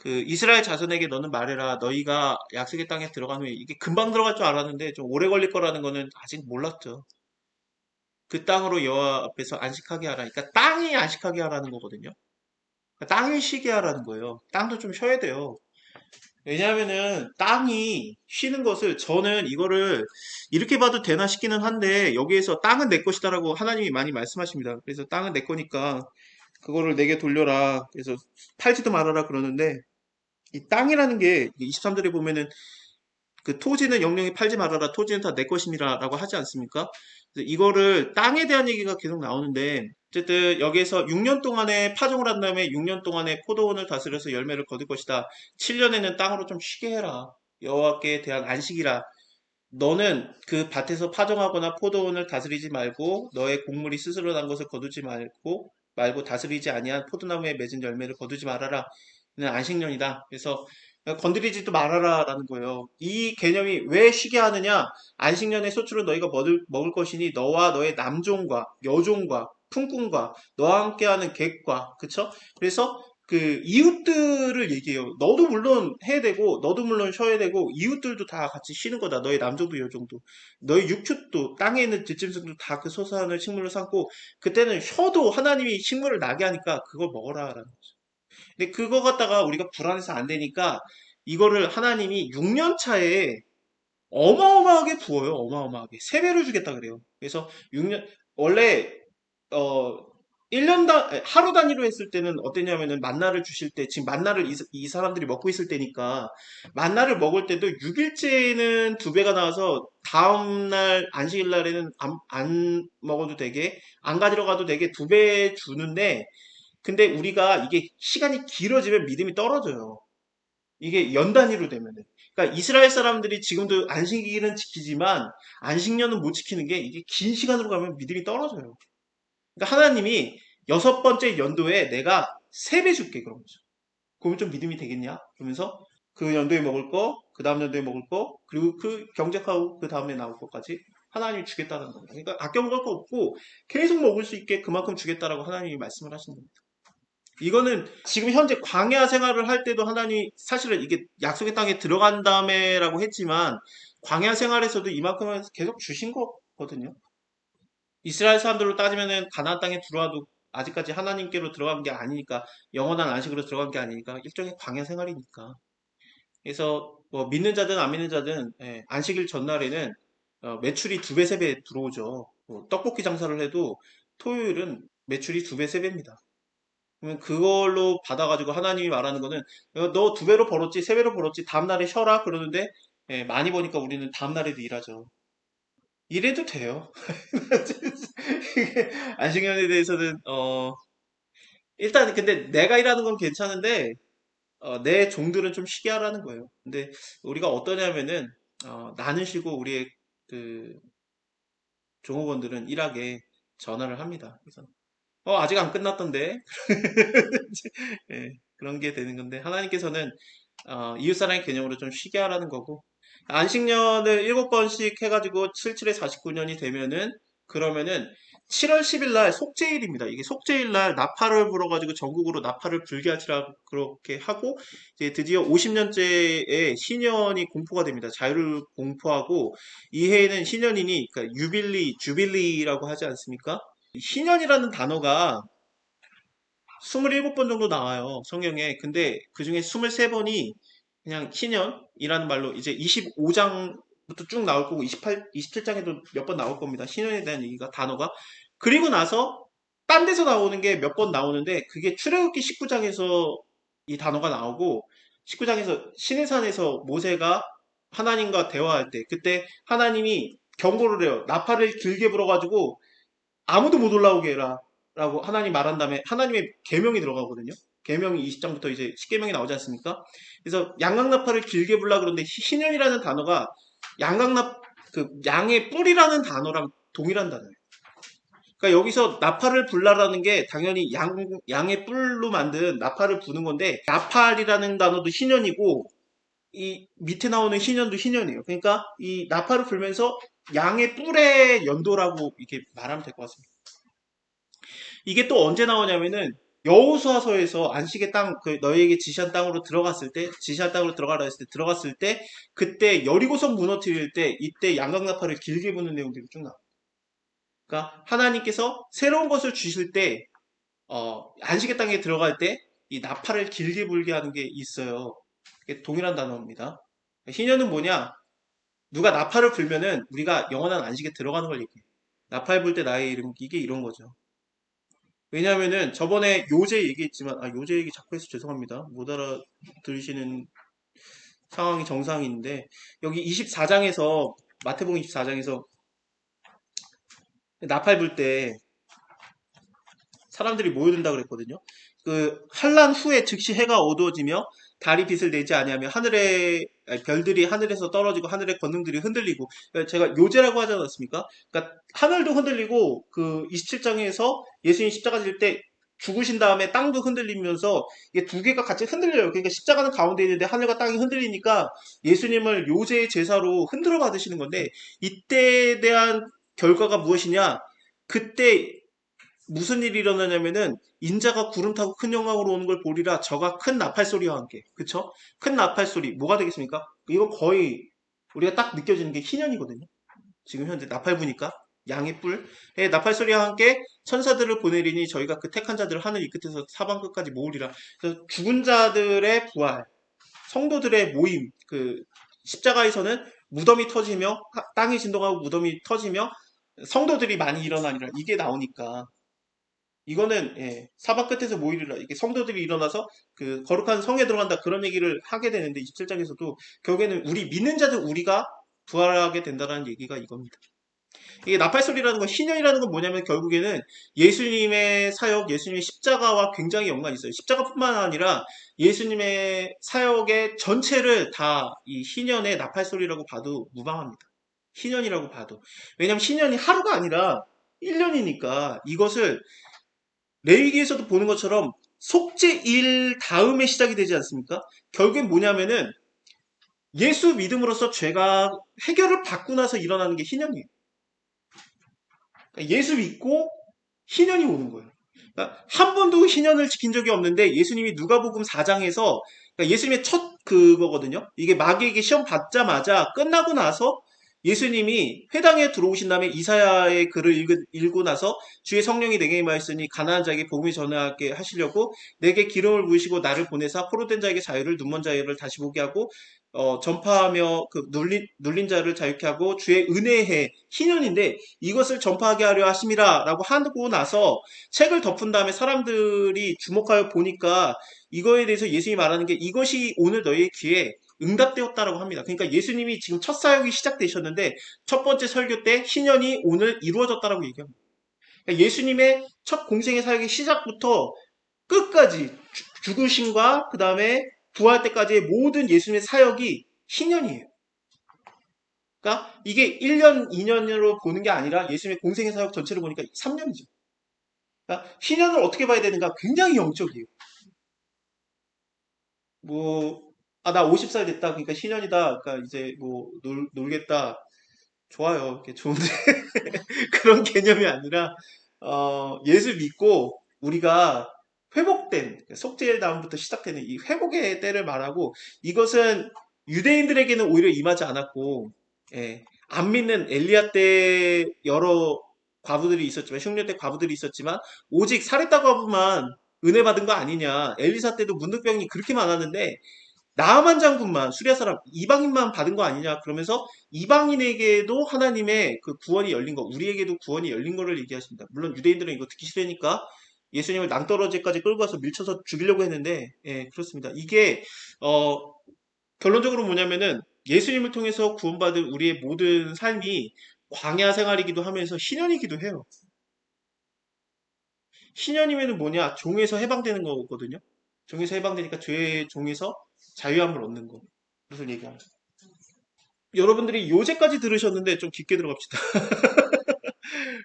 그 이스라엘 자손에게 너는 말해라. 너희가 약속의 땅에 들어간 후에 이게 금방 들어갈 줄 알았는데 좀 오래 걸릴 거라는 거는 아직 몰랐죠. 그 땅으로 여호와 앞에서 안식하게 하라. 그러니까 땅이 안식하게 하라는 거거든요. 그러니까 땅이 쉬게 하라는 거예요. 땅도 좀 쉬어야 돼요. 왜냐하면은 땅이 쉬는 것을 저는 이거를 이렇게 봐도 되나 싶기는 한데 여기에서 땅은 내 것이다라고 하나님이 많이 말씀하십니다. 그래서 땅은 내 거니까 그거를 내게 돌려라. 그래서 팔지도 말아라 그러는데 이 땅이라는 게 23절에 보면은 그 토지는 영영이 팔지 말아라. 토지는 다 내 것임이라라고 하지 않습니까? 그래서 이거를 땅에 대한 얘기가 계속 나오는데 어쨌든 여기에서 6년 동안에 파종을 한 다음에 6년 동안에 포도원을 다스려서 열매를 거둘 것이다. 7년에는 땅으로 좀 쉬게 해라. 여호와께 대한 안식이라. 너는 그 밭에서 파종하거나 포도원을 다스리지 말고 너의 곡물이 스스로 난 것을 거두지 말고 다스리지 아니한 포도나무에 맺은 열매를 거두지 말아라. 이는 안식년이다. 그래서 건드리지도 말아라라는 거예요. 이 개념이 왜 쉬게 하느냐? 안식년의 소출은 너희가 먹을 것이니 너와 너의 남종과 여종과 품꾼과 너와 함께하는 객과 그쵸? 그래서 그 이웃들을 얘기해요. 너도 물론 해야 되고 너도 물론 쉬어야 되고 이웃들도 다 같이 쉬는 거다. 너의 남종도 여종도 너의 육축도 땅에 있는 들짐승도 다 그 소산을 식물로 삼고 그때는 쉬어도 하나님이 식물을 나게 하니까 그걸 먹어라라는 거죠. 근데 그거 갖다가 우리가 불안해서 안 되니까 이거를 하나님이 6년 차에 어마어마하게 부어요. 어마어마하게. 3배를 주겠다 그래요. 그래서 6년, 원래, 어, 하루 단위로 했을 때는 어땠냐면은 만나를 주실 때, 지금 만나를 이 사람들이 먹고 있을 때니까, 만나를 먹을 때도 6일째는 2배가 나와서 다음날, 안식일 날에는 안 먹어도 되게, 안 가지러 가도 되게 2배 주는데, 근데 우리가 이게 시간이 길어지면 믿음이 떨어져요. 이게 연 단위로 되면은. 그러니까 이스라엘 사람들이 지금도 안식일은 지키지만 안식년은 못 지키는 게 이게 긴 시간으로 가면 믿음이 떨어져요. 그러니까 하나님이 6번째 연도에 내가 3배 줄게 그런 거죠. 그러면 좀 믿음이 되겠냐? 그러면서 그 연도에 먹을 거, 그 다음 연도에 먹을 거, 그리고 그 경작하고 그 다음에 나올 것까지 하나님이 주겠다는 겁니다. 그러니까 아껴 먹을 거 없고 계속 먹을 수 있게 그만큼 주겠다라고 하나님이 말씀을 하시는 겁니다. 이거는 지금 현재 광야 생활을 할 때도 하나님이 사실은 이게 약속의 땅에 들어간 다음에라고 했지만 광야 생활에서도 이만큼은 계속 주신 거거든요. 이스라엘 사람들로 따지면은 가나안 땅에 들어와도 아직까지 하나님께로 들어간 게 아니니까 영원한 안식으로 들어간 게 아니니까 일종의 광야 생활이니까. 그래서 뭐 믿는 자든 안 믿는 자든 안식일 전날에는 매출이 2배, 3배 들어오죠. 떡볶이 장사를 해도 토요일은 매출이 2배, 3배입니다. 그러면 그걸로 받아가지고 하나님이 말하는 거는 너 2배로 벌었지, 3배로 벌었지, 다음날에 쉬어라 그러는데 많이 버니까 우리는 다음날에도 일하죠. 이래도 돼요. 이게 안식년에 대해서는 일단 근데 내가 일하는 건 괜찮은데 내 종들은 좀 쉬게 하라는 거예요. 근데 우리가 어떠냐면은 나는 쉬고 우리의 그 종업원들은 일하게 전화를 합니다. 그래서 아직 안 끝났던데 예, 그런 게 되는 건데 하나님께서는 이웃사랑의 개념으로 좀 쉬게 하라는 거고 안식년을 7번씩 해가지고 77에 49년이 되면은 그러면은 7월 10일 날 속죄일입니다. 이게 속죄일 날 나팔을 불어가지고 전국으로 나팔을 불게 하시라 그렇게 하고 이제 드디어 50년째의 신년이 공포가 됩니다. 자유를 공포하고 이 해에는 신년이니 그러니까 주빌리라고 하지 않습니까? 신년이라는 단어가 27번 정도 나와요, 성경에. 근데 그 중에 23번이 그냥 신년이라는 말로 이제 25장부터 쭉 나올 거고 27장에도 몇 번 나올 겁니다. 신년에 대한 얘기가, 단어가. 그리고 나서 딴 데서 나오는 게 몇 번 나오는데 그게 출애굽기 19장에서 이 단어가 나오고 19장에서 시내산에서 모세가 하나님과 대화할 때 그때 하나님이 경고를 해요. 나팔을 길게 불어가지고 아무도 못 올라오게 해라. 라고 하나님 말한 다음에 하나님의 계명이 들어가거든요. 계명이 20장부터 이제 10계명이 나오지 않습니까? 그래서 양강나팔을 길게 불라 그러는데 희년이라는 단어가 양강나 그 양의 뿔이라는 단어랑 동일한 단어예요. 그러니까 여기서 나팔을 불라라는 게 당연히 양의 뿔로 만든 나팔을 부는 건데 나팔이라는 단어도 희년이고 이 밑에 나오는 희년도 희년이에요. 그러니까 이 나팔을 불면서 양의 뿔의 연도라고 이렇게 말하면 될 것 같습니다. 이게 또 언제 나오냐면은 여호수아서에서 안식의 땅, 그 너희에게 지시한 땅으로 들어갔을 때, 지시한 땅으로 들어가라 했을 때 들어갔을 때, 그때 여리고성 무너뜨릴 때, 이때 양각나팔을 길게 부는 내용들이 쭉 나와. 그러니까 하나님께서 새로운 것을 주실 때, 안식의 땅에 들어갈 때, 이 나팔을 길게 불게 하는 게 있어요. 이게 동일한 단어입니다. 희년은 뭐냐? 누가 나팔을 불면은 우리가 영원한 안식에 들어가는 걸 얘기해. 나팔 불 때 나의 이름, 이게 이런 거죠. 왜냐하면은 저번에 요제 얘기했지만, 요제 얘기 자꾸 해서 죄송합니다. 못 알아들으시는 상황이 정상인데, 여기 24장에서, 마태복음 24장에서 나팔 불 때 사람들이 모여든다 그랬거든요. 그 환란 후에 즉시 해가 어두워지며 달이 빛을 내지 아니하며 하늘에 별들이 하늘에서 떨어지고 하늘의 권능들이 흔들리고, 제가 요제라고 하지 않았습니까? 그러니까 하늘도 흔들리고, 그 27장에서 예수님 십자가 질 때 죽으신 다음에 땅도 흔들리면서 이게 두 개가 같이 흔들려요. 그러니까 십자가는 가운데 있는데 하늘과 땅이 흔들리니까 예수님을 요제의 제사로 흔들어 받으시는 건데, 이때에 대한 결과가 무엇이냐? 그때 무슨 일이 일어나냐면은 인자가 구름 타고 큰 영광으로 오는 걸 보리라. 저가 큰 나팔 소리와 함께, 그쵸? 큰 나팔 소리 뭐가 되겠습니까? 이거 거의 우리가 딱 느껴지는 게 희년이거든요. 지금 현재 나팔 부니까 양의 뿔에 나팔 소리와 함께 천사들을 보내리니 저희가 그 택한 자들을 하늘 이 끝에서 사방 끝까지 모으리라. 그래서 죽은 자들의 부활, 성도들의 모임, 그 십자가에서는 무덤이 터지며 땅이 진동하고 무덤이 터지며 성도들이 많이 일어나니라, 이게 나오니까 이거는, 사막 끝에서 모이리라, 이게 성도들이 일어나서 그 거룩한 성에 들어간다, 그런 얘기를 하게 되는데, 27장에서도 결국에는 우리 믿는 자들, 우리가 부활하게 된다는 얘기가 이겁니다. 이게 나팔소리라는 건, 희년이라는 건 뭐냐면 결국에는 예수님의 사역, 예수님의 십자가와 굉장히 연관이 있어요. 십자가뿐만 아니라 예수님의 사역의 전체를 다 이 희년의 나팔소리라고 봐도 무방합니다. 희년이라고 봐도. 왜냐면 희년이 하루가 아니라 1년이니까 이것을 레위기에서도 보는 것처럼 속죄 일 다음에 시작이 되지 않습니까? 결국엔 뭐냐면은 예수 믿음으로써 죄가 해결을 받고 나서 일어나는 게 희년이에요. 그러니까 예수 믿고 희년이 오는 거예요. 그러니까 한 번도 희년을 지킨 적이 없는데, 예수님이 누가복음 4장에서, 그러니까 예수님의 첫 그거거든요. 이게 마귀에게 시험 받자마자 끝나고 나서 예수님이 회당에 들어오신 다음에 이사야의 글을 읽고 나서 주의 성령이 내게 임하였으니 가난한 자에게 복음을 전하게 하시려고 내게 기름을 부으시고 나를 보내사 포로된 자에게 자유를, 눈먼 자유를 다시 보게 하고, 전파하며 그 눌린 자를 자유케 하고 주의 은혜의 희년인데, 이것을 전파하게 하려 하심이라 라고 하고 나서 책을 덮은 다음에 사람들이 주목하여 보니까 이거에 대해서 예수님이 말하는 게, 이것이 오늘 너희의 귀에 응답되었다라고 합니다. 그러니까 예수님이 지금 첫 사역이 시작되셨는데 첫 번째 설교 때 희년이 오늘 이루어졌다라고 얘기합니다. 그러니까 예수님의 첫 공생의 사역의 시작부터 끝까지 죽으심과 그 다음에 부활 때까지의 모든 예수님의 사역이 희년이에요. 그러니까 이게 1년, 2년으로 보는 게 아니라 예수님의 공생의 사역 전체를 보니까 3년이죠. 그러니까 희년을 어떻게 봐야 되는가? 굉장히 영적이에요. 뭐, 나 50살 됐다, 그러니까 희년이다, 그러니까 이제 뭐 놀겠다. 좋아요. 이렇게 좋은데 그런 개념이 아니라, 예수 믿고 우리가 회복된, 속죄 다음부터 시작되는 이 회복의 때를 말하고, 이것은 유대인들에게는 오히려 임하지 않았고, 안 믿는 엘리야 때 여러 과부들이 있었지만, 흉년 때 과부들이 있었지만 오직 사렙다 과부만 은혜 받은 거 아니냐. 엘리사 때도 문둥병이 그렇게 많았는데 나아만 장군만, 수리아 사람 이방인만 받은 거 아니냐, 그러면서 이방인에게도 하나님의 그 구원이 열린 거, 우리에게도 구원이 열린 거를 얘기하십니다. 물론 유대인들은 이거 듣기 싫으니까 예수님을 낭떠러지까지 끌고 와서 밀쳐서 죽이려고 했는데, 그렇습니다. 이게 결론적으로 뭐냐면은 예수님을 통해서 구원받은 우리의 모든 삶이 광야 생활이기도 하면서 희년이기도 해요. 희년이면은 뭐냐? 종에서 해방되는 거거든요. 종에서 해방되니까 죄의 종에서 자유함을 얻는 거. 무슨 얘기하는? 여러분들이 요제까지 들으셨는데 좀 깊게 들어갑시다.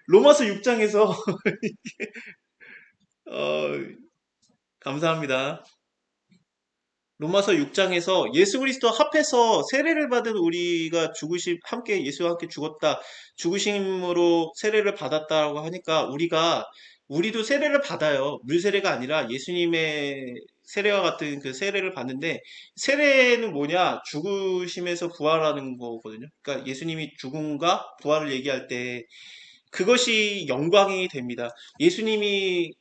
로마서 6장에서 감사합니다. 로마서 6장에서 예수 그리스도 합해서 세례를 받은 우리가 함께 예수와 함께 죽었다, 죽으심으로 세례를 받았다고 하니까 우리가 우리도 세례를 받아요. 물 세례가 아니라 예수님의 세례와 같은 그 세례를 받는데 세례는 뭐냐? 죽으심에서 부활하는 거거든요. 그러니까 예수님이 죽음과 부활을 얘기할 때 그것이 영광이 됩니다. 예수님이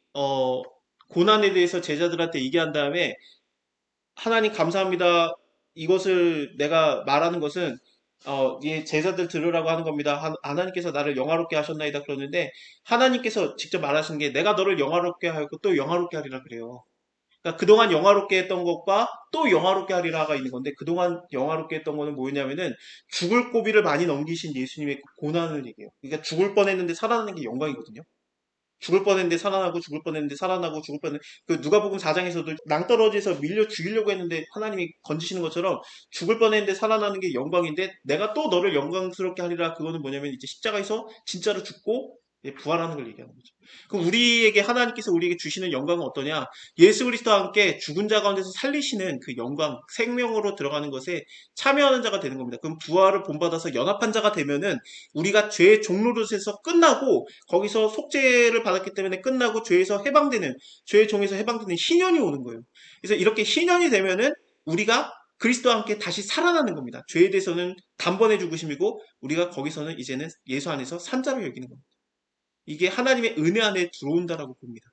고난에 대해서 제자들한테 얘기한 다음에 하나님 감사합니다. 이것을 내가 말하는 것은 이 제자들 들으라고 하는 겁니다. 하나님께서 나를 영화롭게 하셨나이다 그러는데 하나님께서 직접 말하신 게 내가 너를 영화롭게 하고 또 영화롭게 하리라 그래요. 그러니까 그동안 영화롭게 했던 것과 또 영화롭게 하리라가 있는 건데 그동안 영화롭게 했던 거는 뭐였냐면은 죽을 고비를 많이 넘기신 예수님의 그 고난을 얘기해요. 그러니까 죽을 뻔했는데 살아나는 게 영광이거든요. 죽을 뻔했는데 살아나고 죽을 뻔했는데 살아나고 죽을 뻔했는데 그 누가복음 4장에서도 낭떠러지에서 밀려 죽이려고 했는데 하나님이 건지시는 것처럼 죽을 뻔했는데 살아나는 게 영광인데 내가 또 너를 영광스럽게 하리라 그거는 뭐냐면 이제 십자가에서 진짜로 죽고 부활하는 걸 얘기하는 거죠. 그럼 우리에게 하나님께서 우리에게 주시는 영광은 어떠냐? 예수 그리스도와 함께 죽은 자 가운데서 살리시는 그 영광, 생명으로 들어가는 것에 참여하는 자가 되는 겁니다. 그럼 부활을 본받아서 연합한 자가 되면은 우리가 죄의 종노릇에서 끝나고 거기서 속죄를 받았기 때문에 끝나고 죄에서 해방되는 죄의 종에서 해방되는 희년이 오는 거예요. 그래서 이렇게 희년이 되면은 우리가 그리스도와 함께 다시 살아나는 겁니다. 죄에 대해서는 단번에 죽으심이고 우리가 거기서는 이제는 예수 안에서 산자로 여기는 겁니다. 이게 하나님의 은혜 안에 들어온다라고 봅니다.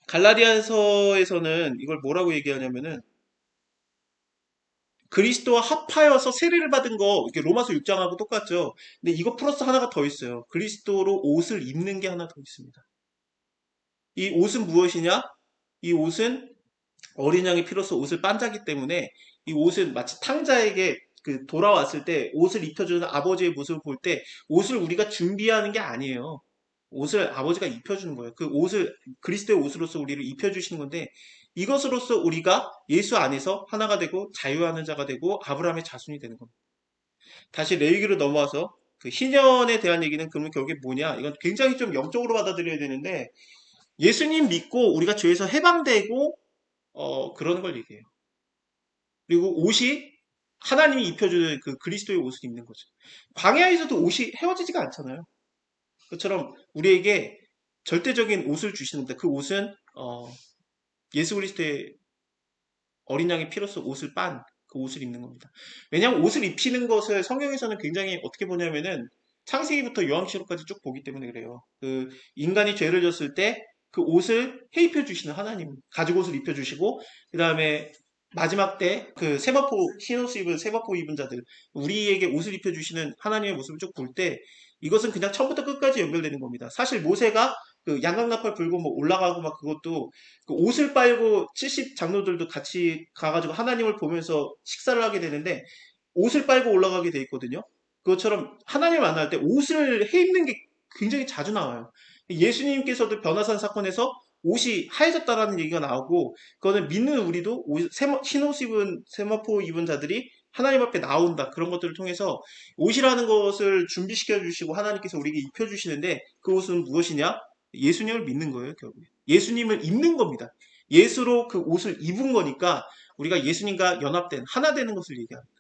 갈라디아서에서는 이걸 뭐라고 얘기하냐면은 그리스도와 합하여서 세례를 받은 거, 이게 로마서 6장하고 똑같죠. 근데 이거 플러스 하나가 더 있어요. 그리스도로 옷을 입는 게 하나 더 있습니다. 이 옷은 무엇이냐? 이 옷은 어린 양의 피로써 옷을 빤자기 때문에 이 옷은 마치 탕자에게 그 돌아왔을 때 옷을 입혀주는 아버지의 모습을 볼 때 옷을 우리가 준비하는 게 아니에요. 옷을 아버지가 입혀주는 거예요. 그 옷을 그리스도의 옷으로서 우리를 입혀주시는 건데 이것으로서 우리가 예수 안에서 하나가 되고 자유하는 자가 되고 아브라함의 자손이 되는 겁니다. 다시 레위기로 넘어와서 그 희년에 대한 얘기는 그러면 결국에 뭐냐? 이건 굉장히 좀 영적으로 받아들여야 되는데 예수님 믿고 우리가 죄에서 해방되고 그러는 걸 얘기해요. 그리고 옷이 하나님이 입혀주는 그 그리스도의 옷을 입는 거죠. 광야에서도 옷이 헤어지지가 않잖아요. 그처럼 우리에게 절대적인 옷을 주시는 겁니다. 그 옷은 예수 그리스도의 어린 양의 피로써 옷을 빤 그 옷을 입는 겁니다. 왜냐하면 옷을 입히는 것을 성경에서는 굉장히 어떻게 보냐면은 창세기부터 요한계시록까지 쭉 보기 때문에 그래요. 그 인간이 죄를 졌을 때 그 옷을 해입혀 주시는 하나님 가죽 옷을 입혀 주시고 그 다음에 마지막 때 그 세마포 흰옷 입은 세마포 입은 자들 우리에게 옷을 입혀 주시는 하나님의 모습을 쭉 볼 때 이것은 그냥 처음부터 끝까지 연결되는 겁니다. 사실 모세가 그 양강나팔 불고 뭐 올라가고 막 그것도 그 옷을 빨고 70 장로들도 같이 가가지고 하나님을 보면서 식사를 하게 되는데 옷을 빨고 올라가게 돼 있거든요. 그것처럼 하나님을 만날 때 옷을 해 입는 게 굉장히 자주 나와요. 예수님께서도 변화산 사건에서 옷이 하얘졌다라는 얘기가 나오고 그거는 믿는 우리도 흰옷 입은 세마포 입은 자들이 하나님 앞에 나온다. 그런 것들을 통해서 옷이라는 것을 준비시켜 주시고 하나님께서 우리에게 입혀 주시는데 그 옷은 무엇이냐? 예수님을 믿는 거예요, 결국에. 예수님을 입는 겁니다. 예수로 그 옷을 입은 거니까 우리가 예수님과 연합된 하나 되는 것을 얘기합니다.